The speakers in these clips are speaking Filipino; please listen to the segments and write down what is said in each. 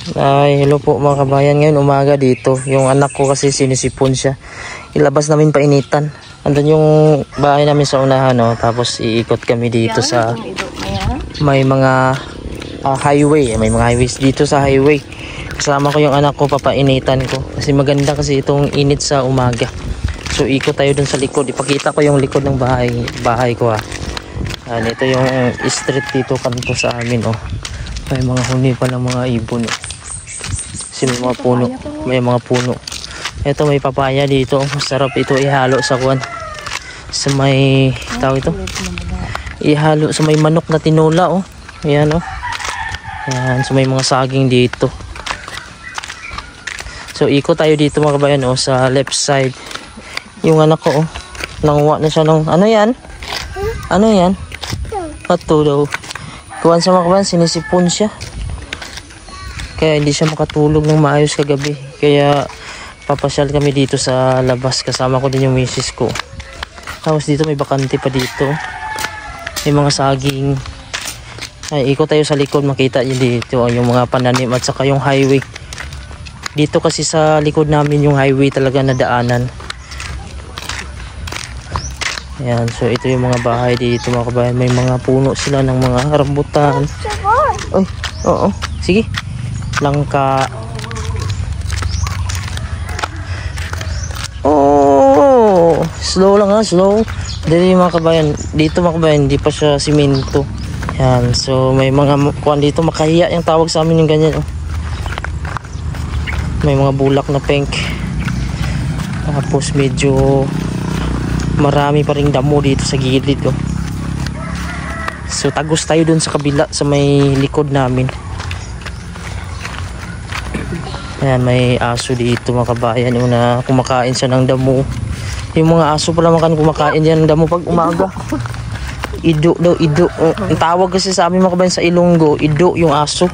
Ay, hello po mga kabayan. Ngayon umaga dito. Yung anak ko kasi sinisipon siya. Ilabas namin painitan. Andun yung bahay namin sa unahan, no? Tapos iikot kami dito sa may mga highway. May mga highways dito sa highway. Kasama ko yung anak ko, papainitan ko. Kasi maganda kasi itong init sa umaga. So ikot tayo dun sa likod. Ipakita ko yung likod ng bahay ko, ha. Ito yung street dito kanto sa amin, oh. May mga huni pa ng mga ibon, oh. Kasi may mga puno. May mga puno. Ito may papaya dito. Masarap ito ihalo sa kuwan. Sa may tawag ito. Ihalo sa may manok na tinola, oh. Ayan, oh. Ayan. So may mga saging dito. So ikot tayo dito mga kabayan, oh. Sa left side. Yung anak ko, oh. Nanguha na siya ng ano yan? Ano yan? Ito daw. Kuwan sa mga kabayan, sinisipon siya. Kaya hindi siya makatulog ng maayos kagabi. Kaya papasyal kami dito sa labas. Kasama ko din yung misis ko. Tapos dito may bakante pa dito. May mga saging. Ay, ikot tayo sa likod. Makita nyo dito yung mga pananim at saka yung highway. Dito kasi sa likod namin yung highway talaga na daanan. Ayan, so ito yung mga bahay dito mga kabayan. May mga puno sila ng mga rambutan. Uy, oo. Sige. Langka. Oh, slow lang, ha, slow. Dito mga kabayan, hindi pa siya simento. Yan, so may mga kuwan dito, makahiya yung tawag sa amin yung ganyan, oh. May mga bulak na pink. Tapos medyo marami pa ring damo dito sa gilid, oh. So tagos tayo dun sa kabila sa may likod namin. Ayan, may aso dito mga kabayan, yung na kumakain siya ng damo. Yung mga aso pala kumakain yan ng damo pag umaga. Ido daw, ido. Ang tawag kasi sa amin mga kabayan sa Ilonggo, ido yung aso.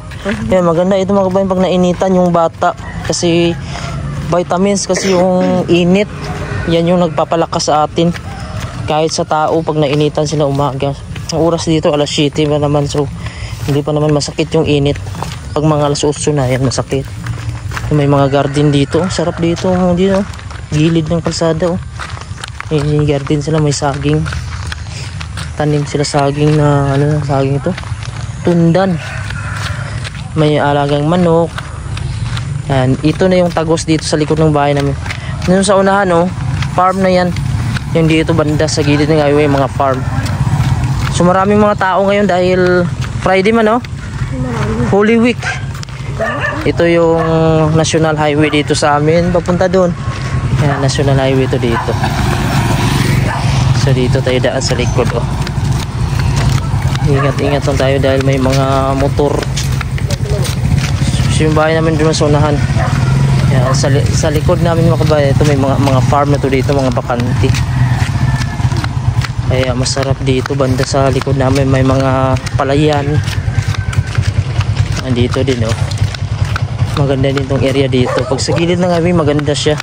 Ayan, maganda ito mga kabayan pag nainitan yung bata. Kasi vitamins, kasi yung init, yan yung nagpapalakas sa atin. Kahit sa tao pag nainitan sila umaga. Ang oras dito alas 7 pa naman, so hindi pa naman masakit yung init. Pag mga alas 8 na, yan masakit. May mga garden dito, sarap dito, dito, gilid ng kalsada, oh. Yung garden sila, may saging. Tanim sila saging na, ano, saging ito, tundan. May alagang manok. Yan, ito na yung tagos dito sa likod ng bahay namin. Nung sa unahan, oh, farm na yan. Yung dito banda sa gilid ng highway, mga farm. So maraming mga tao ngayon dahil Friday man, oh, Holy Week. Ito yung National Highway dito sa amin, papunta doon. Yan, National Highway to dito. So dito tayo daan sa likod, oh. Ingat-ingat lang tayo dahil may mga motor. So yung bahay namin doon sa unahan. Yan, sa likod namin mga kabayan, ito may mga farm na to dito, mga bakante. Kaya masarap dito, banda sa likod namin may mga palayan. Andito din, oh. Maganda din tong area dito. Pag sa gilid ng highway, maganda siya.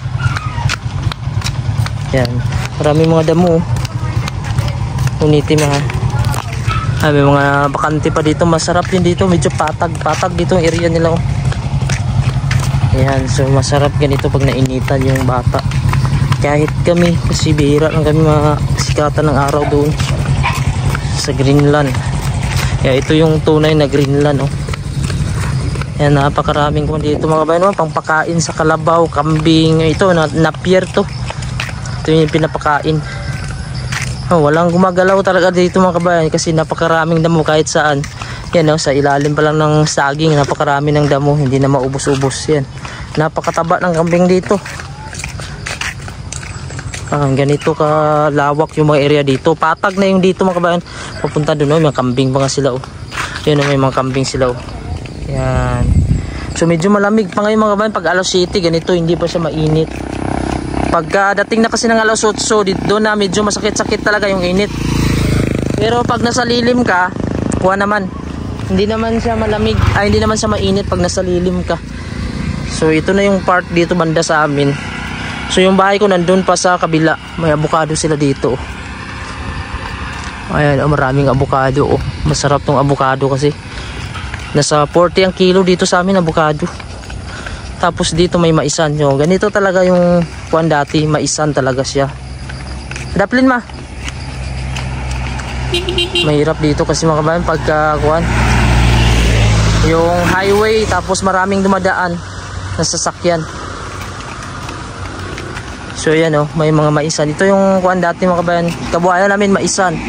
Yan. Maraming mga damo. Unitim, ha. May mga bakante pa dito. Masarap din dito. Medyo patag dito yung area nila, oh. Yan. So masarap ganito pag nainitan yung bata. Kahit kami, kasi bihira lang kami masikatan ng araw doon sa Greenland. Kaya ito yung tunay na Greenland, oh. Yan, napakaraming kung dito mga kabayan, pangpakain sa kalabaw, kambing. Ito, napier to. Ito yung pinapakain. Walang gumagalaw talaga dito mga kabayan kasi napakaraming damo kahit saan. Yan, sa ilalim pa lang ng saging, napakarami ng damo, hindi na maubos-ubos. Yan, napakataba ng kambing dito. Ganito kalawak yung mga area dito. Patag na yung dito mga kabayan. Papunta doon, may kambing pa nga sila, oh. Yan, may mga kambing sila, oh. Yan. So medyo malamig pa ngayon mga kabayan. Pag alas 7 ganito, hindi pa siya mainit. Pagdating na kasi ng alas 8, doon na medyo masakit-sakit talaga yung init. Pero pag nasa lilim ka, kuha naman, hindi naman siya malamig, hindi naman siya mainit pag nasa lilim ka. So ito na yung part dito banda sa amin. So yung bahay ko nandun pa sa kabila. May avocado sila dito. Ayan, maraming avocado, oh. Masarap tong avocado kasi Nasa 40 ang kilo dito sa amin, avocado. Tapos dito may maisan. Yung ganito talaga yung kuan dati, maisan talaga siya. Daplin ma. Mahirap dito kasi mga kabayan pagka kuan. Yung highway tapos maraming dumadaan na sasakyan. So yan oh, may mga maisan. Ito yung kuan dati mga kabayan. Kabuhayan namin maisan.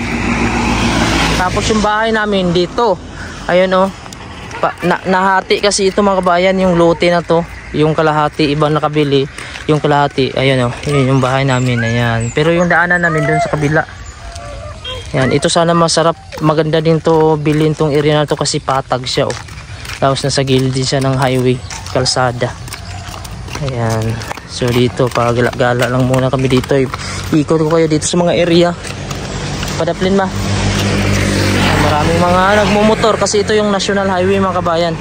Tapos yung bahay namin dito. Ayun oh. Nahati kasi ito mga kabayan yung lote na to. Yung kalahati ibang nakabili. Yung kalahati ayun oh. Yun yung bahay namin. Ayan. Pero yung daanan namin dun sa kabila. Ayan. Ito sana masarap. Maganda din to bilhin tong area na to kasi patag siya oh. Tapos nasa gilid din siya ng highway. Kalsada. Ayan. So dito pagala-gala lang muna kami dito. Ikot ko kayo dito sa mga area. Padaplin ma. Maraming mga nagmumotor kasi ito yung national highway mga kabayan.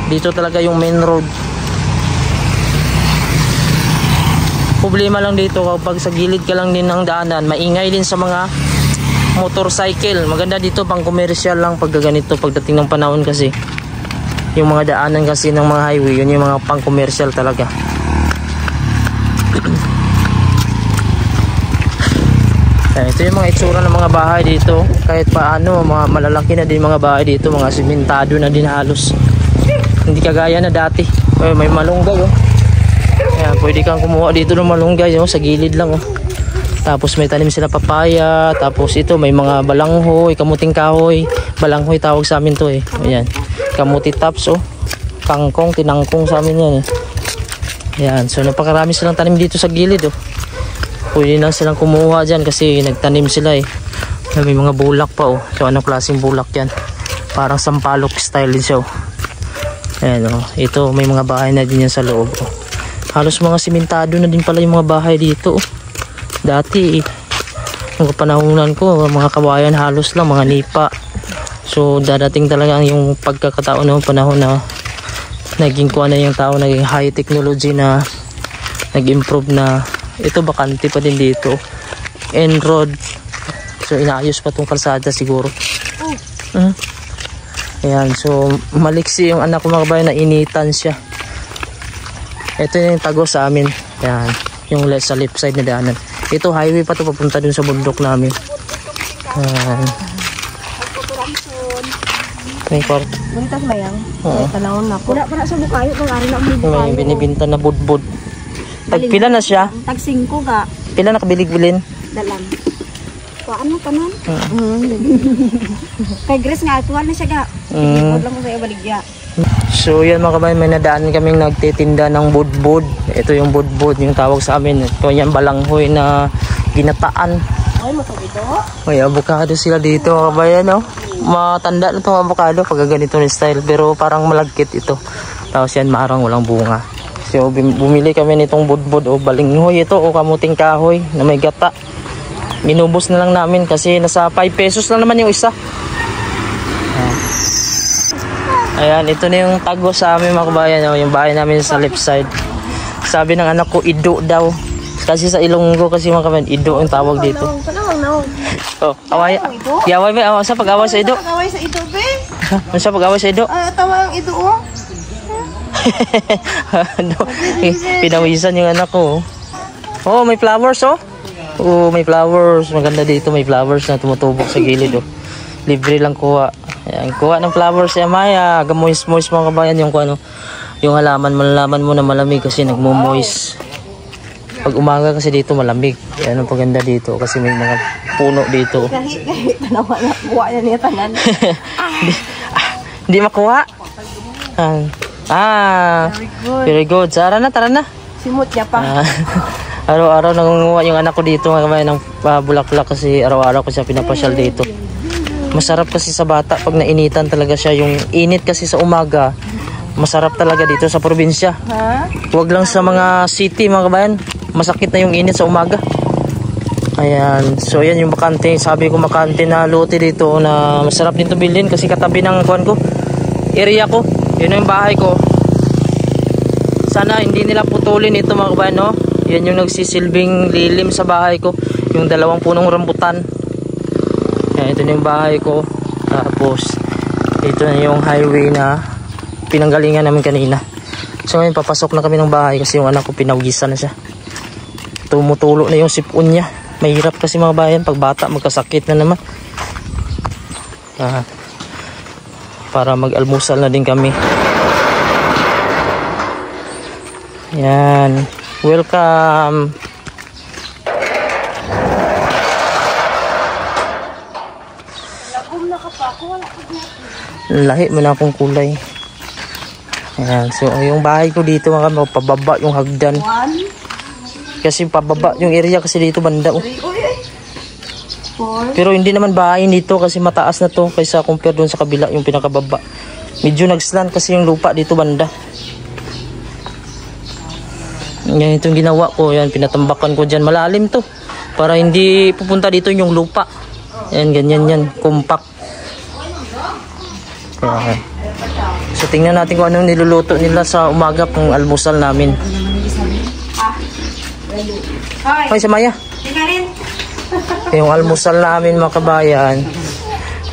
Dito talaga yung main road. Problema lang dito kapag sa gilid ka lang din ng daanan, maingay din sa mga motorcycle. Maganda dito pang commercial lang pag ganito pagdating ng panahon kasi. Yung mga daanan kasi ng mga highway, yun yung mga pang commercial talaga. Ito yung mga itsura ng mga bahay dito. Kahit paano, mga malalaki na din mga bahay dito. Mga simentado na din halos. Hindi kagaya na dati. May malunggay oh. Ayan, pwede kang kumuha dito ng malunggay oh, sa gilid lang oh. Tapos may tanim sila papaya. Tapos ito may mga balanghoy, kamuting kahoy. Balanghoy tawag sa amin to eh. Ayan. Kamuti tops oh. Kangkong, tinangkong sa amin yan eh. Ayan, so napakarami silang tanim dito sa gilid oh. Pwede na silang kumuha dyan kasi nagtanim sila eh. May mga bulak pa oh. So anong klaseng bulak yan? Parang sampalok style din siya oh. Ayan oh. Ito may mga bahay na din yan sa loob oh. Halos mga simentado na din pala yung mga bahay dito oh. Dati eh. Mga panahonan ko mga kawayan halos lang, mga nipa. So dadating talaga yung pagkakataon ng panahon na naging kuha na yung tao, naging high technology na nag-improve na. Ito bakante pa din dito. End road. So inaayos pa tong kalsada siguro. Ayan. So maliksi yung anak ko mga kabayan, na initan siya. Ito yung tago sa amin. Ayan. Yung sa left side na daanan. Ito highway pa to papunta dun sa bundok namin. Ayan. May kwarto. Buntas ba yan? Oo. Talawon na ko. Wala pa na sa bukayo. May binibinta na budbud. Pila na siya? Tag 5 ka. Pila na kabilig-bilin? Dalang. Ano pa nun? Kay Grace nga, tuwan na siya ga. Ikot lang mo sa iyo baligya. So yan mga kabayan, may nadaan kaming nagtitinda ng budbud. Ito yung budbud, yung tawag sa amin. Ito yung balanghoy na ginataan. Ay, matubito. May avocado sila dito mga kabayan, no? Matanda na itong avocado pag ganito ni style. Pero parang malagkit ito. Tapos yan, marang walang bunga. So bumili kami nitong budbud o balinghoy ito o kamuting kahoy na may gata. Minubos na lang namin kasi nasa 5 pesos lang naman yung isa. Ayan, ito na yung tago sa amin mga kabayan, yung bahay namin sa left side. Sabi ng anak ko, Ido daw. Kasi sa Ilonggo kasi mga kabayan, Ido ang tawag dito. Oh, away. Yaway ba? Sa pag-away sa Ido? Pag-away sa Ido, be? Sa pag-away sa Ido? Tawa ang Ido, oh. Pinawisan yung anak ko. Oh, may flowers oh. Oh, may flowers. Maganda dito, may flowers na tumutubok sa gilid oh. Libre lang kuha. Ayan, kuha ng flowers ya Maya. Gamoist-moist mga kabayan yung ano, yung halaman, malalaman mo na malamig kasi nagmo-moist. Pag umaga kasi dito malamig. Yan ang paganda dito kasi may mga puno dito. Kahit tanawa na kuha niya tanan. Hindi makuha. Very good. Tara na. Simot niya pa. Araw-araw nangunguha yung anak ko dito mga kabayan ng bulaklak kasi araw-araw ko siya pinapasyal dito. Masarap kasi sa bata pag nainitan talaga siya. Yung init kasi sa umaga, masarap talaga dito sa probinsya. Huwag lang sa mga city mga kabayan. Masakit na yung init sa umaga. Ayan. So yan yung bakante. Sabi ko makante na lote dito na masarap dito bilhin kasi katabi ng kuwan ko. Area ko. Yun yung bahay ko. Sana hindi nila putulin ito mga kabayan, no? Yan yung nagsisilbing lilim sa bahay ko. Yung 2 punong rambutan. Yan, ito na yung bahay ko. Tapos Ito na yung highway na pinanggalingan namin kanina. So ngayon papasok na kami ng bahay kasi yung anak ko pinawisan na siya. Tumutulo na yung sipon niya. Mahirap kasi mga bayan pag bata magkasakit na naman. Para mag-almusal na din kami. Yan. Welcome. Lahi mo na akong kulay. Ayan. So yung bahay ko dito mga kami, pababa yung hagdan. Kasi pababa yung area kasi dito banda. Pero hindi naman bahay dito kasi mataas na to kaysa compare doon sa kabila yung pinakababa. Medyo nagslant kasi yung lupa dito banda. Yan itong ginawa ko. Yan pinatambakan ko dyan. Malalim to. Para hindi pupunta dito yung lupa. Yan ganyan yan. Compact. Yan. So tingnan natin kung anong niluluto nila sa umaga pang almusal namin. Hoy sa Maya. Yung almusal namin mga kabayan,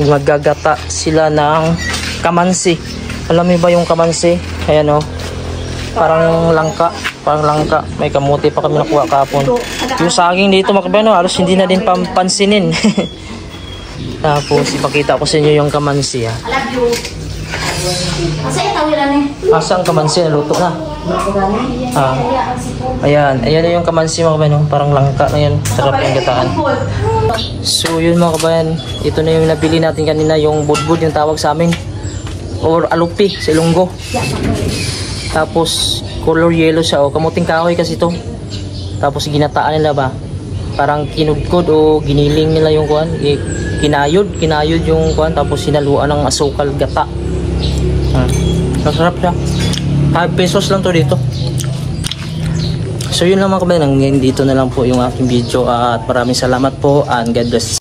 maggagata sila ng kamansi. Alam mo ba yung kamansi? Ayan o. Parang langka. May kamuti pa kami nakuha kahapon. Yung saging dito mga kabayan, halos hindi na din pansinin. Tapos ipakita ko sa inyo yung kamansi. I love you. Asa ang kamansi? Naluto na. Ayan na yung kamansi mga kabayan. Parang langka na yan. Sarap yung gataan. So yun mga kabayan. Ito na yung nabili natin kanina. Yung budbud yung tawag sa amin. Or alupi sa Ilonggo. Tapos color yellow siya. Kamuting kahoy kasi ito. Tapos ginataan nila ba? Parang kinudkod o giniling nila yung kuhan. Kinayod yung kuhan. Tapos sinaluan ng asukal gata. Masarap siya. 5 pesos lang to dito. So yun lang mga kabayan, dito na lang po yung aking video at maraming salamat po and God bless.